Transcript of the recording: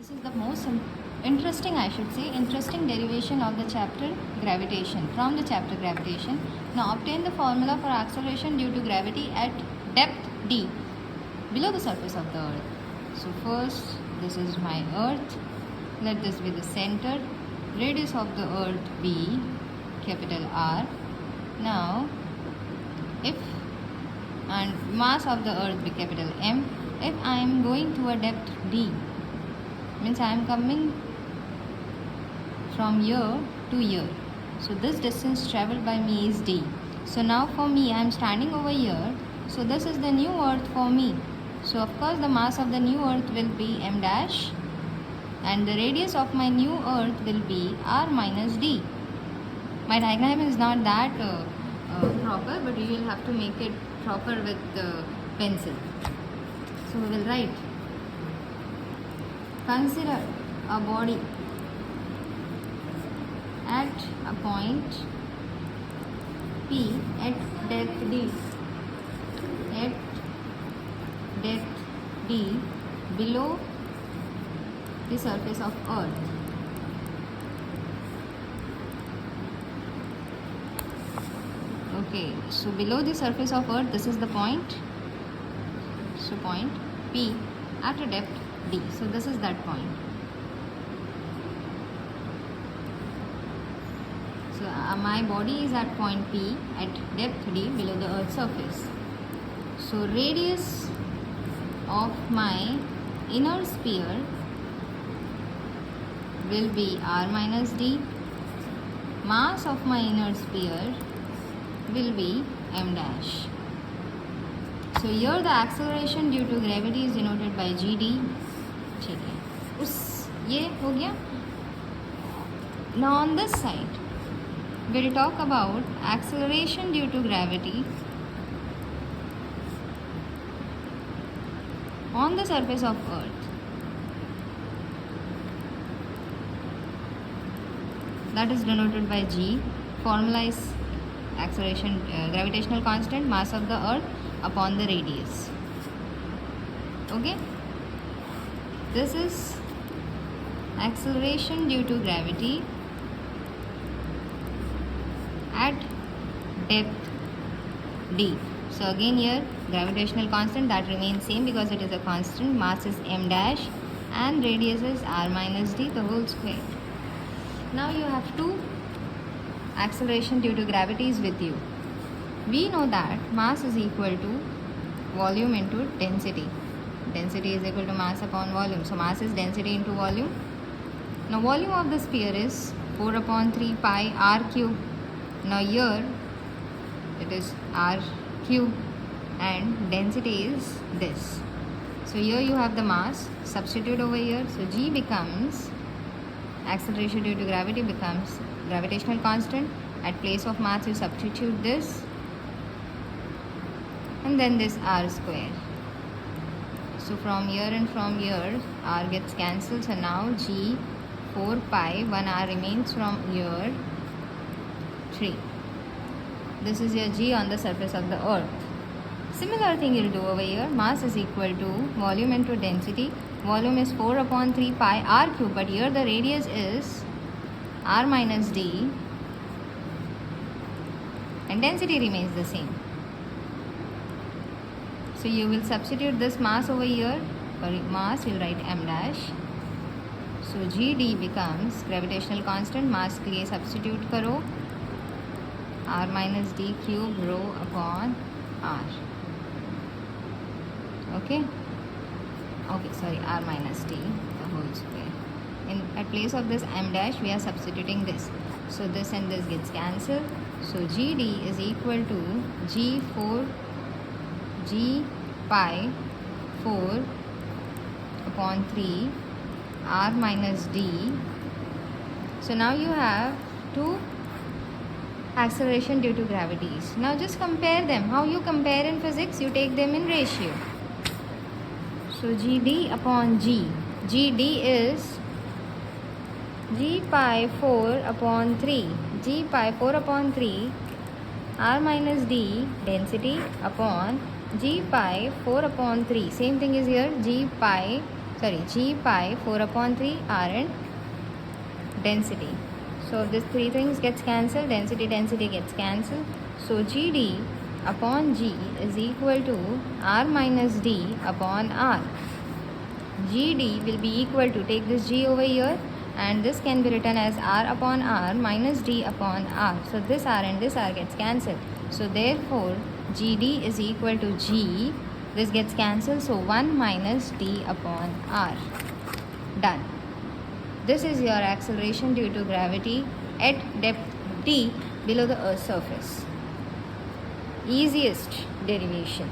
This is the most interesting, I should say, interesting derivation of the chapter gravitation, from the chapter gravitation. Now obtain the formula for acceleration due to gravity at depth d below the surface of the earth. So first, this is my earth. Let this be the center. Radius of the earth be capital R. Now if and mass of the earth be capital M, if I am going to a depth d, means I am coming from here to here, so this distance traveled by me is d. So now for me, I am standing over here, so this is the new earth for me. So of course the mass of the new earth will be m dash, and the radius of my new earth will be r minus d. My diagram is not that proper, but you will have to make it proper with the pencil. So we will write, consider a body at a point P at depth d, at depth d below the surface of earth. Okay, so below the surface of earth, this is the point. So point P at a depth d. So this is that point. So my body is at point P at depth d below the earth's surface. So radius of my inner sphere will be r minus d. Mass of my inner sphere will be m dash. So here the acceleration due to gravity is denoted by gd. ठीक है, उस ये हो गया. Now on this side we'll talk about acceleration due to gravity on the surface of earth. That is denoted by g. Formula is acceleration, gravitational constant, mass of the earth upon the radius. Okay, this is acceleration due to gravity at depth d. So again here gravitational constant, that remains same because it is a constant. Mass is m dash and radius is r minus d, the whole square. Now you have two acceleration due to gravity is with you. We know that mass is equal to volume into density. Density is equal to mass upon volume. So mass is density into volume. Now volume of the sphere is 4 upon 3 pi r cube. Now here it is r cube and density is this. So here you have the mass, substitute over here. So g becomes, acceleration due to gravity becomes gravitational constant. At place of mass you substitute this, and then this r square. So from here and from here r gets cancelled. So now g 4 pi 1 r remains from here 3. This is your g on the surface of the earth. Similar thing you'll do over here. Mass is equal to volume into density. Volume is 4 upon 3 pi r cube, but here the radius is r minus d and density remains the same. So you will substitute this mass over here. For mass you'll write m dash. So gd becomes gravitational constant, mass के लिए substitute करो, r minus d cube rho upon r. Okay, sorry, r minus d the whole square. At place of this m dash we are substituting this. So this and this gets cancelled. So gd is equal to g pi 4 upon 3 r minus d. So now you have two acceleration due to gravities. Now just compare them. How you compare in physics? You take them in ratio. So gd upon g. gd is g pi 4 upon 3. g pi 4 upon 3 r minus d density upon g pi 4 upon 3. Same thing is here, g pi G pi 4 upon 3 r and density. So these three things gets cancelled, density gets cancelled. So GD upon G is equal to R minus D upon R. GD will be equal to, take this G over here, and this can be written as R upon R minus D upon R. So this R and this R gets cancelled. So therefore GD is equal to G. This gets cancelled. So 1 minus D upon R. Done. This is your acceleration due to gravity at depth d below the Earth's surface. Easiest derivation.